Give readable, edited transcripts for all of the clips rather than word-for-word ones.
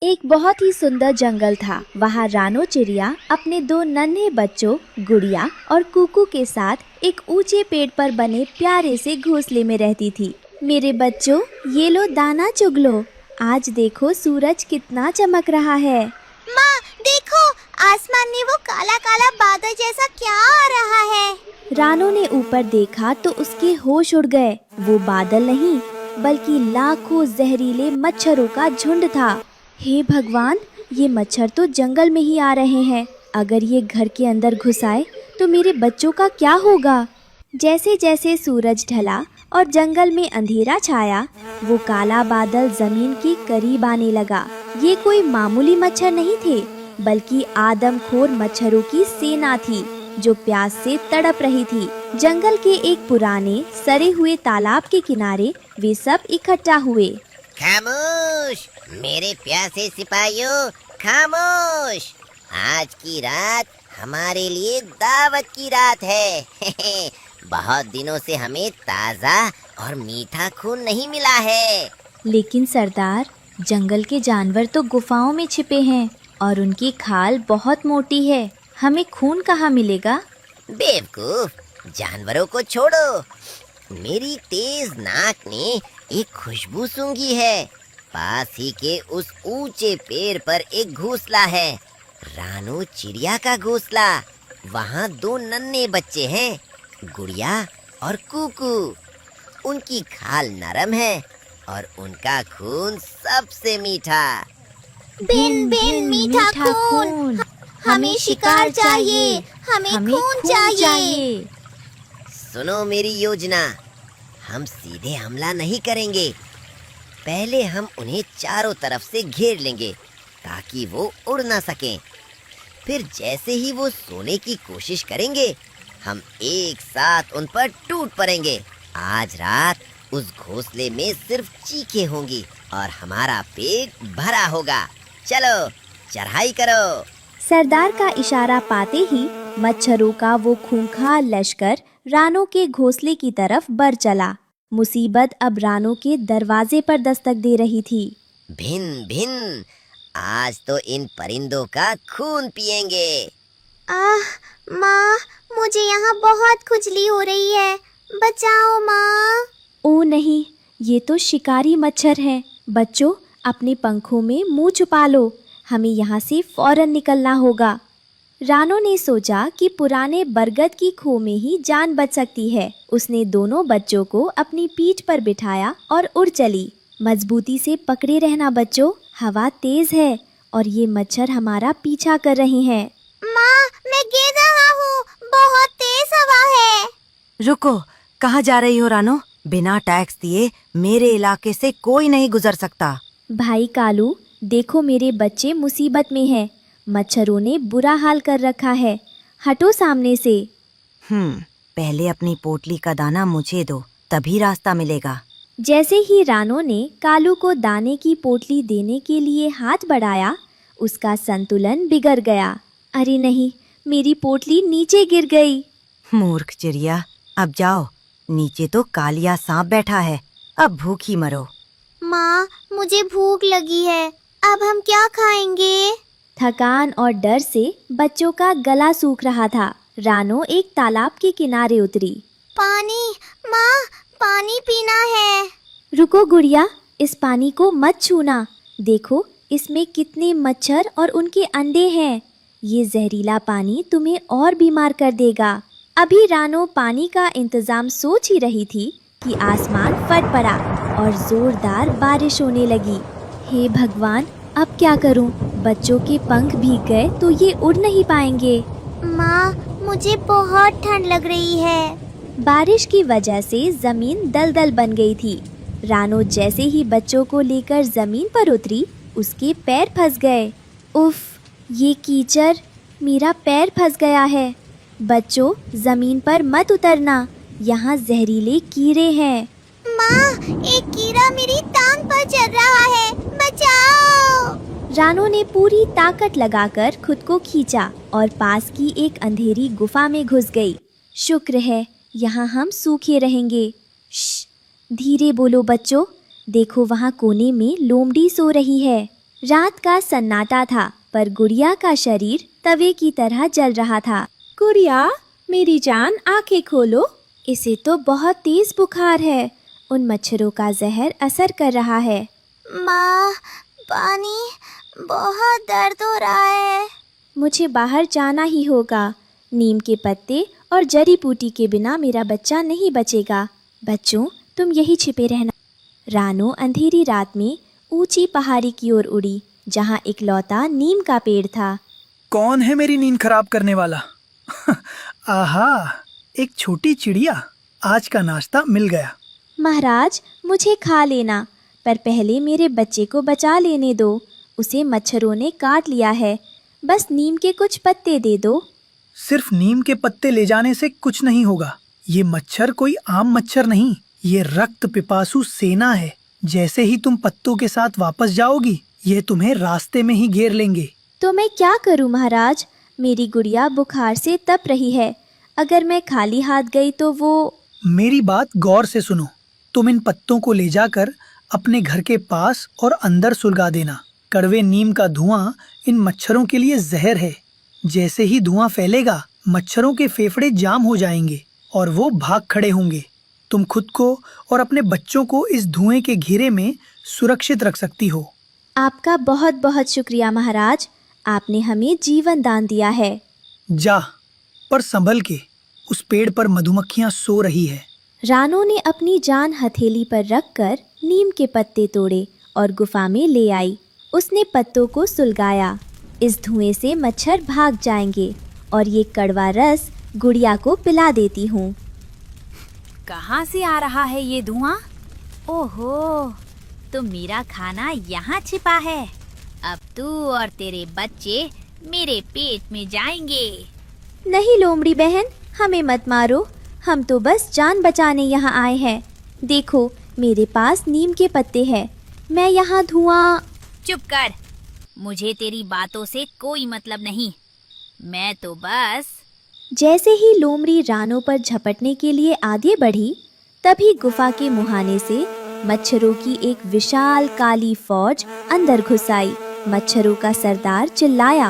एक बहुत ही सुंदर जंगल था। वहाँ रानो चिड़िया अपने दो नन्हे बच्चों गुड़िया और कुकू के साथ एक ऊंचे पेड़ पर बने प्यारे से घोंसले में रहती थी। मेरे बच्चों, ये लो दाना चुग लो। आज देखो सूरज कितना चमक रहा है। माँ देखो, आसमान में वो काला काला बादल जैसा क्या आ रहा है। रानो ने ऊपर देखा तो उसके होश उड़ गए। वो बादल नहीं बल्कि लाखों जहरीले मच्छरों का झुंड था। हे भगवान, ये मच्छर तो जंगल में ही आ रहे हैं। अगर ये घर के अंदर घुस आए तो मेरे बच्चों का क्या होगा। जैसे जैसे सूरज ढला और जंगल में अंधेरा छाया, वो काला बादल जमीन के करीब आने लगा। ये कोई मामूली मच्छर नहीं थे, बल्कि आदमखोर मच्छरों की सेना थी जो प्यास से तड़प रही थी। जंगल के एक पुराने सड़े हुए तालाब के किनारे वे सब इकट्ठा हुए। खामोश मेरे प्यासे सिपाहियों, खामोश। आज की रात हमारे लिए दावत की रात है। बहुत दिनों से हमें ताज़ा और मीठा खून नहीं मिला है। लेकिन सरदार, जंगल के जानवर तो गुफाओं में छिपे हैं और उनकी खाल बहुत मोटी है। हमें खून कहाँ मिलेगा? बेवकूफ, जानवरों को छोड़ो। मेरी तेज नाक ने एक खुशबू सूंघी है। पास ही के उस ऊंचे पेड़ पर एक घोंसला है, रानो चिड़िया का घोंसला। वहाँ दो नन्हे बच्चे हैं, गुड़िया और कुकू। उनकी खाल नरम है और उनका खून सबसे मीठा। बिन बिन मीठा खून, हमें शिकार चाहिए, हमें खून चाहिए। सुनो मेरी योजना। हम सीधे हमला नहीं करेंगे। पहले हम उन्हें चारों तरफ से घेर लेंगे ताकि वो उड़ ना सकें। फिर जैसे ही वो सोने की कोशिश करेंगे, हम एक साथ उन पर टूट पड़ेंगे। आज रात उस घोंसले में सिर्फ चीखें होंगी और हमारा पेट भरा होगा। चलो चढ़ाई करो। सरदार का इशारा पाते ही मच्छरों का वो खूंखार लश्कर रानो के घोंसले की तरफ बढ़ चला। मुसीबत अब रानो के दरवाजे पर दस्तक दे रही थी। भिन भिन, आज तो इन परिंदों का खून पिएंगे। माँ, मुझे यहाँ बहुत खुजली हो रही है, बचाओ माँ। ओ नहीं, ये तो शिकारी मच्छर हैं। बच्चों, अपने पंखों में मुंह छुपा लो। हमें यहाँ से फौरन निकलना होगा। रानो ने सोचा कि पुराने बरगद की खो में ही जान बच सकती है। उसने दोनों बच्चों को अपनी पीठ पर बिठाया और उड़ चली। मजबूती से पकड़े रहना बच्चों, हवा तेज है और ये मच्छर हमारा पीछा कर रहे हैं। माँ, मैं गिर रहा हूँ, बहुत तेज हवा है। रुको, कहाँ जा रही हो रानो? बिना टैक्स दिए मेरे इलाके से कोई नहीं गुजर सकता। भाई कालू, देखो मेरे बच्चे मुसीबत में हैं। मच्छरों ने बुरा हाल कर रखा है। हटो सामने से। पहले अपनी पोटली का दाना मुझे दो, तभी रास्ता मिलेगा। जैसे ही रानो ने कालू को दाने की पोटली देने के लिए हाथ बढ़ाया, उसका संतुलन बिगड़ गया। अरे नहीं, मेरी पोटली नीचे गिर गई। मूर्ख चिड़िया, अब जाओ। नीचे तो कालिया सांप बैठा है, अब भूखी मरो। माँ, मुझे भूख लगी है, अब हम क्या खाएंगे? थकान और डर से बच्चों का गला सूख रहा था। रानो एक तालाब के किनारे उतरी। पानी, माँ, पानी पीना है। रुको गुड़िया, इस पानी को मत छूना। देखो इसमें कितने मच्छर और उनके अंडे हैं। ये जहरीला पानी तुम्हें और बीमार कर देगा। अभी रानो पानी का इंतजाम सोच ही रही थी कि आसमान फट पड़ा और जोरदार बारिश होने लगी। हे भगवान, अब क्या करूं? बच्चों के पंख भीग गए तो ये उड़ नहीं पाएंगे। माँ, मुझे बहुत ठंड लग रही है। बारिश की वजह से जमीन दलदल बन गई थी। रानो जैसे ही बच्चों को लेकर जमीन पर उतरी, उसके पैर फंस गए। उफ, ये कीचड़, मेरा पैर फंस गया है। बच्चों, जमीन पर मत उतरना, यहाँ जहरीले कीड़े हैं। माँ, एक कीड़ा मेरी टांग पर चढ़ रहा है, बचाओ। रानो ने पूरी ताकत लगाकर खुद को खींचा और पास की एक अंधेरी गुफा में घुस गई। शुक्र है, यहाँ हम सूखे रहेंगे। श्श, धीरे बोलो बच्चों। देखो वहाँ कोने में लोमड़ी सो रही है। रात का सन्नाटा था, पर गुड़िया का शरीर तवे की तरह जल रहा था। गुड़िया, मेरी जान, आंखें खोलो। इसे तो बहुत तेज बुखार है। उन मच्छरों का जहर असर कर रहा है। माँ, पानी, बहुत दर्द हो रहा है। मुझे बाहर जाना ही होगा। नीम के पत्ते और जड़ी बूटी के बिना मेरा बच्चा नहीं बचेगा। बच्चों, तुम यही छिपे रहना। रानो अंधेरी रात में ऊंची पहाड़ी की ओर उड़ी, जहां इकलौता नीम का पेड़ था। कौन है मेरी नींद खराब करने वाला? आहा, एक छोटी चिड़िया। आज का नाश्ता मिल गया। महाराज, मुझे खा लेना, पर पहले मेरे बच्चे को बचा लेने दो। उसे मच्छरों ने काट लिया है। बस नीम के कुछ पत्ते दे दो। सिर्फ नीम के पत्ते ले जाने से कुछ नहीं होगा। ये मच्छर कोई आम मच्छर नहीं, ये रक्त पिपासु सेना है। जैसे ही तुम पत्तों के साथ वापस जाओगी, ये तुम्हें रास्ते में ही घेर लेंगे। तो मैं क्या करूं महाराज? मेरी गुड़िया बुखार से तप रही है। अगर मैं खाली हाथ गई तो वो... मेरी बात गौर से सुनो। तुम इन पत्तों को ले जाकर अपने घर के पास और अंदर सुलगा देना। कड़वे नीम का धुआं इन मच्छरों के लिए जहर है। जैसे ही धुआं फैलेगा, मच्छरों के फेफड़े जाम हो जाएंगे और वो भाग खड़े होंगे। तुम खुद को और अपने बच्चों को इस धुएं के घेरे में सुरक्षित रख सकती हो। आपका बहुत बहुत शुक्रिया महाराज। आपने हमें जीवन दान दिया है। जा, पर संभल के। उस पेड़ पर मधुमक्खियां सो रही है। रानो ने अपनी जान हथेली पर रखकर नीम के पत्ते तोड़े और गुफा में ले आई। उसने पत्तों को सुलगाया। इस धुएं से मच्छर भाग जाएंगे और ये कड़वा रस गुड़िया को पिला देती हूँ। कहाँ से आ रहा है ये धुआं? ओहो, तो मेरा खाना यहाँ छिपा है। अब तू और तेरे बच्चे मेरे पेट में जाएंगे। नहीं लोमड़ी बहन, हमें मत मारो। हम तो बस जान बचाने यहाँ आए हैं। देखो, मेरे पास नीम के पत्ते हैं। मैं यहाँ धुआं... चुप कर, मुझे तेरी बातों से कोई मतलब नहीं। मैं तो बस... जैसे ही लोमड़ी रानो पर झपटने के लिए आगे बढ़ी, तभी गुफा के मुहाने से मच्छरों की एक विशाल काली फौज अंदर घुस आई। मच्छरों का सरदार चिल्लाया,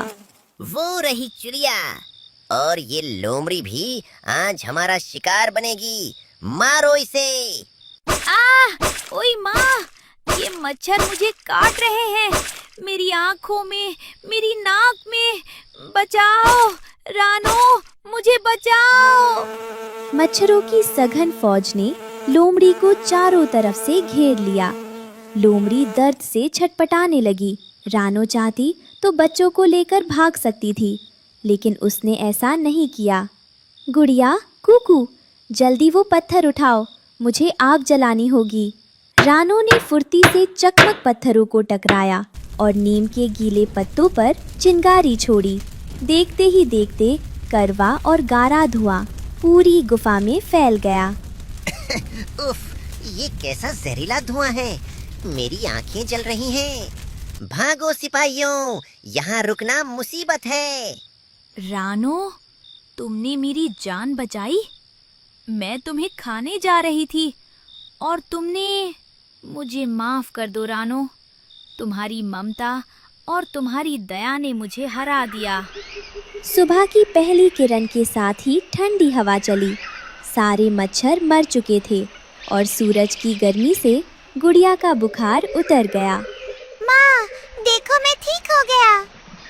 वो रही चिड़िया, और ये लोमड़ी भी आज हमारा शिकार बनेगी। मारो इसे। ओए माँ, ये मच्छर मुझे काट रहे हैं। मेरी आँखों में, मेरी नाक में। बचाओ रानो, मुझे बचाओ। मच्छरों की सघन फौज ने लोमड़ी को चारों तरफ से घेर लिया। लोमड़ी दर्द से छटपटाने लगी। रानो चाहती तो बच्चों को लेकर भाग सकती थी, लेकिन उसने ऐसा नहीं किया। गुड़िया, कुकू, जल्दी वो पत्थर उठाओ, मुझे आग जलानी होगी। रानो ने फुर्ती से चकमक पत्थरों को टकराया और नीम के गीले पत्तों पर चिंगारी छोड़ी। देखते ही देखते करवा और गाढ़ा धुआं पूरी गुफा में फैल गया। उफ, ये कैसा जहरीला धुआं है। मेरी आंखें जल रही हैं। भागो सिपाहियों, यहाँ रुकना मुसीबत है। रानो, तुमने मेरी जान बचाई। मैं तुम्हें खाने जा रही थी और तुमने... मुझे माफ कर दो रानो। तुम्हारी ममता और तुम्हारी दया ने मुझे हरा दिया। सुबह की पहली किरण के साथ ही ठंडी हवा चली। सारे मच्छर मर चुके थे और सूरज की गर्मी से गुड़िया का बुखार उतर गया। माँ, देखो, मैं ठीक हो गया।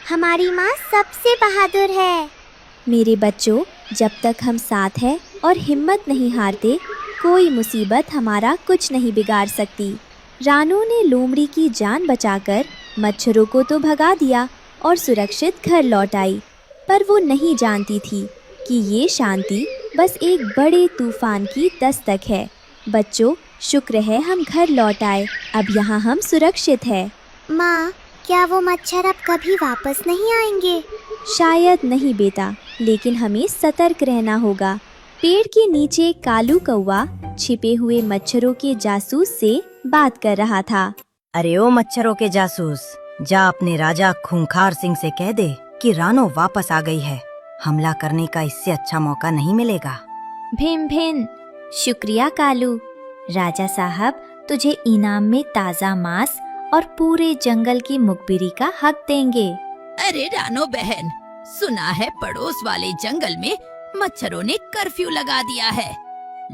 हमारी माँ सबसे बहादुर है। मेरे बच्चों, जब तक हम साथ हैं और हिम्मत नहीं हारते, कोई मुसीबत हमारा कुछ नहीं बिगाड़ सकती। रानो ने लोमड़ी की जान बचाकर मच्छरों को तो भगा दिया और सुरक्षित घर लौट आई, पर वो नहीं जानती थी कि ये शांति बस एक बड़े तूफान की दस्तक है। बच्चों, शुक्र है हम घर लौट आए। अब यहाँ हम सुरक्षित हैं। माँ, क्या वो मच्छर अब कभी वापस नहीं आएंगे? शायद नहीं बेटा, लेकिन हमें सतर्क रहना होगा। पेड़ के नीचे कालू कौवा छिपे हुए मच्छरों के जासूस से बात कर रहा था। अरे ओ मच्छरों के जासूस, जा अपने राजा खूंखार सिंह से कह दे कि रानो वापस आ गई है। हमला करने का इससे अच्छा मौका नहीं मिलेगा। भिन भिन। शुक्रिया कालू। राजा साहब, तुझे इनाम में ताज़ा मांस और पूरे जंगल की मुखबिरी का हक देंगे। अरे रानो बहन, सुना है पड़ोस वाले जंगल में मच्छरों ने कर्फ्यू लगा दिया है।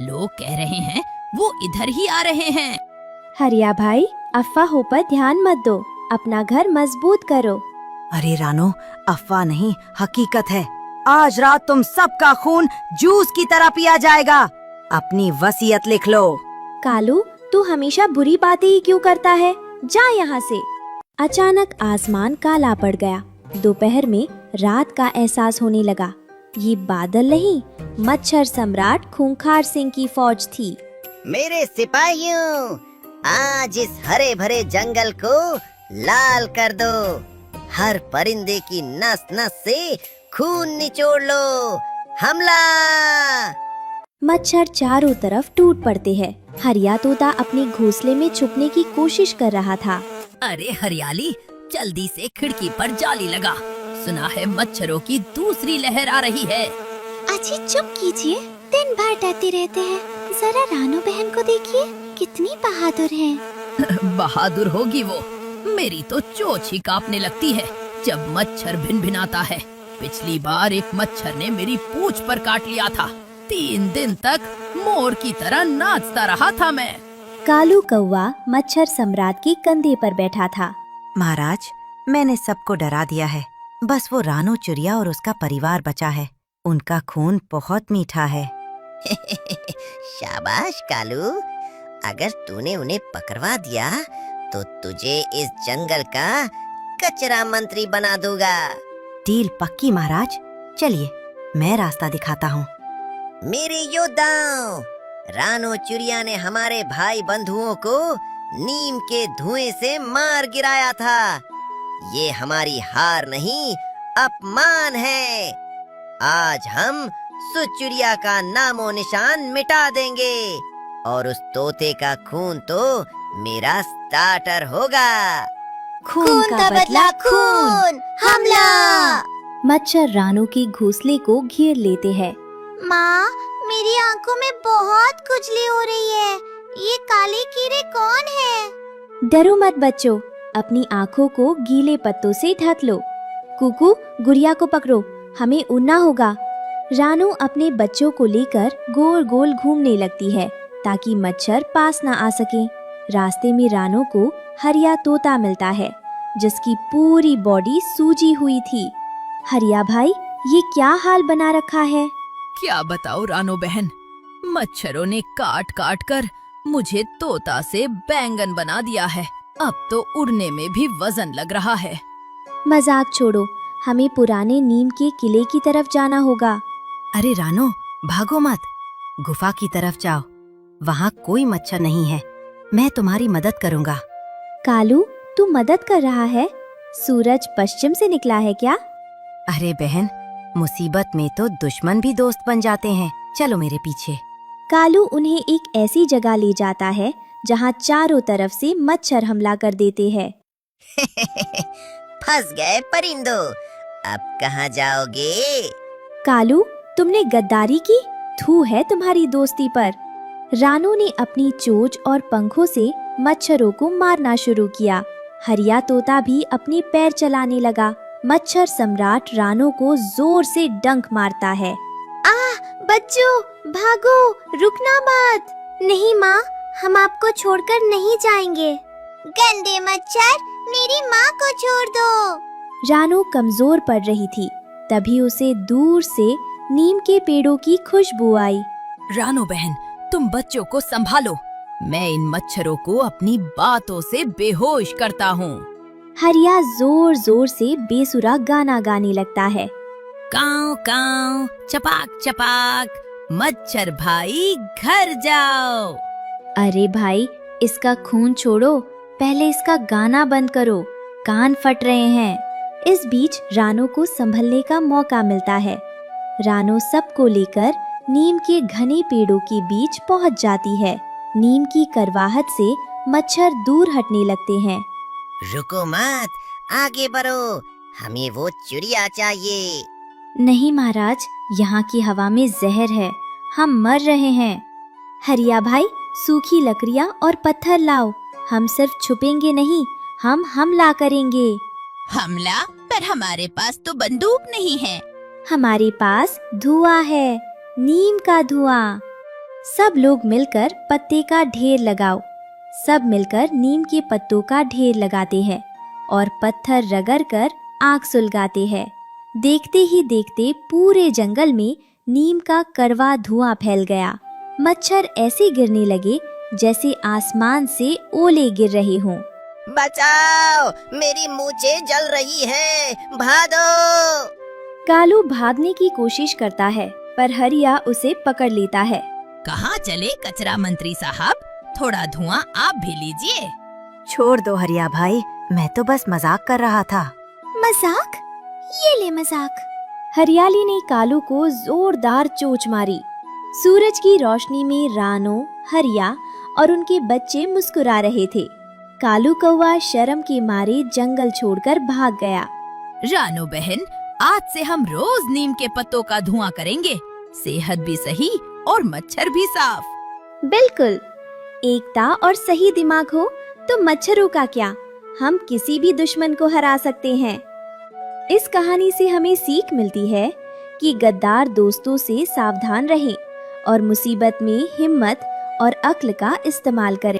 लोग कह रहे हैं वो इधर ही आ रहे हैं। हरिया भाई, अफवाहों पर ध्यान मत दो, अपना घर मजबूत करो। अरे रानो, अफवाह नहीं, हकीकत है। आज रात तुम सबका खून जूस की तरह पिया जाएगा। अपनी वसीयत लिख लो। कालू, तू हमेशा बुरी बातें ही क्यों करता है? जा यहाँ से। अचानक आसमान काला पड़ गया। दोपहर में रात का एहसास होने लगा। ये बादल नहीं, मच्छर सम्राट खूंखार सिंह की फौज थी। मेरे सिपाहियों, आज इस हरे भरे जंगल को लाल कर दो। हर परिंदे की नस नस से खून निचोड़ लो। हमला! मच्छर चारों तरफ टूट पड़ते हैं। हरिया तोता अपने घोंसले में छुपने की कोशिश कर रहा था। अरे हरियाली, जल्दी से खिड़की पर जाली लगा। सुना है मच्छरों की दूसरी लहर आ रही है। अजी चुप कीजिए, दिन भर डरते रहते हैं। जरा रानो बहन को देखिए, कितनी बहादुर है। बहादुर होगी वो, मेरी तो चोंच ही कांपने लगती है जब मच्छर भिनभिनाता है। पिछली बार एक मच्छर ने मेरी पूंछ पर काट लिया था। 3 दिन तक मोर की तरह नाचता रहा था मैं। कालू कौवा मच्छर सम्राट के कंधे पर बैठा था। महाराज, मैंने सबको डरा दिया है। बस वो रानो चिड़िया और उसका परिवार बचा है। उनका खून बहुत मीठा है। शाबाश कालू, अगर तूने उन्हें पकड़वा दिया तो तुझे इस जंगल का कचरा मंत्री बना दूंगा। डील पक्की महाराज। चलिए, मैं रास्ता दिखाता हूँ। मेरे योद्धाओं, रानो चिड़िया ने हमारे भाई बंधुओं को नीम के धुएं से मार गिराया था। ये हमारी हार नहीं, अपमान है। आज हम सुचिड़िया का नामो निशान मिटा देंगे और उस तोते का खून तो मेरा स्टार्टर होगा। खून का बदला खून, हमला! मच्छर रानो के घोंसले को घेर लेते हैं। माँ, मेरी आंखों में बहुत खुजली हो रही है। ये काले कीड़े कौन है? डरो मत बच्चों, अपनी आँखों को गीले पत्तों से ढक लो। कुकू, गुड़िया को पकड़ो, हमें उड़ना होगा। रानो अपने बच्चों को लेकर गोल गोल घूमने लगती है ताकि मच्छर पास न आ सके। रास्ते में रानो को हरिया तोता मिलता है जिसकी पूरी बॉडी सूजी हुई थी। हरिया भाई, ये क्या हाल बना रखा है? क्या बताओ रानो बहन, मच्छरों ने काट काट कर मुझे तोता से बैंगन बना दिया है। अब तो उड़ने में भी वजन लग रहा है। मजाक छोड़ो, हमें पुराने नीम के किले की तरफ जाना होगा। अरे रानो, भागो मत। गुफा की तरफ जाओ, वहाँ कोई मच्छर नहीं है। मैं तुम्हारी मदद करूँगा। कालू, तू मदद कर रहा है? सूरज पश्चिम से निकला है क्या? अरे बहन, मुसीबत में तो दुश्मन भी दोस्त बन जाते हैं। चलो मेरे पीछे। कालू उन्हें एक ऐसी जगह ले जाता है जहाँ चारों तरफ से मच्छर हमला कर देते हैं। फंस गए परिंदो, अब कहाँ जाओगे? कालू, तुमने गद्दारी की? थू है तुम्हारी दोस्ती पर। रानो ने अपनी चोंच और पंखों से मच्छरों को मारना शुरू किया। हरिया तोता भी अपने पैर चलाने लगा। मच्छर सम्राट रानो को जोर से डंक मारता है। बच्चों, भागो, रुकना मत। नहीं माँ, हम आपको छोड़कर नहीं जाएंगे। गंदे मच्छर, मेरी माँ को छोड़ दो। रानो कमजोर पड़ रही थी। तभी उसे दूर से नीम के पेड़ों की खुशबू आई। रानो बहन, तुम बच्चों को संभालो, मैं इन मच्छरों को अपनी बातों से बेहोश करता हूँ। हरिया जोर जोर से बेसुरा गाना गाने लगता है। काऊ काऊ, चपाक चपाक, मच्छर भाई घर जाओ। अरे भाई, इसका खून छोड़ो, पहले इसका गाना बंद करो, कान फट रहे हैं। इस बीच रानो को संभलने का मौका मिलता है। रानो सबको लेकर नीम के घने पेड़ों के बीच पहुंच जाती है। नीम की करवाहट से मच्छर दूर हटने लगते हैं। रुको मत, आगे बढ़ो, हमें वो चिड़िया चाहिए। नहीं महाराज, यहाँ की हवा में जहर है, हम मर रहे हैं। हरिया भाई, सूखी लकड़ियाँ और पत्थर लाओ, हम सिर्फ छुपेंगे नहीं, हम हमला करेंगे। हमला? पर हमारे पास तो बंदूक नहीं है। हमारे पास धुआं है, नीम का धुआं। सब लोग मिलकर पत्ते का ढेर लगाओ। सब मिलकर नीम के पत्तों का ढेर लगाते हैं और पत्थर रगड़ कर आग सुलगाते हैं। देखते ही देखते पूरे जंगल में नीम का कड़वा धुआं फैल गया। मच्छर ऐसे गिरने लगे जैसे आसमान से ओले गिर रहे हों। बचाओ, मेरी मूंछें जल रही है, भागो। कालू भागने की कोशिश करता है पर हरिया उसे पकड़ लेता है। कहाँ चले कचरा मंत्री साहब? थोड़ा धुआं आप भी लीजिए। छोड़ दो हरिया भाई, मैं तो बस मजाक कर रहा था। मजाक? ये ले मजाक। हरियाली ने कालू को जोरदार चोंच मारी। सूरज की रोशनी में रानो, हरिया और उनके बच्चे मुस्कुरा रहे थे। कालू कौवा शर्म के मारे जंगल छोड़कर भाग गया। रानो बहन, आज से हम रोज नीम के पत्तों का धुआं करेंगे। सेहत भी सही और मच्छर भी साफ। बिल्कुल, एकता और सही दिमाग हो तो मच्छरों का क्या, हम किसी भी दुश्मन को हरा सकते हैं। इस कहानी से हमें सीख मिलती है कि गद्दार दोस्तों से सावधान रहें और मुसीबत में हिम्मत और अक्ल का इस्तेमाल करें।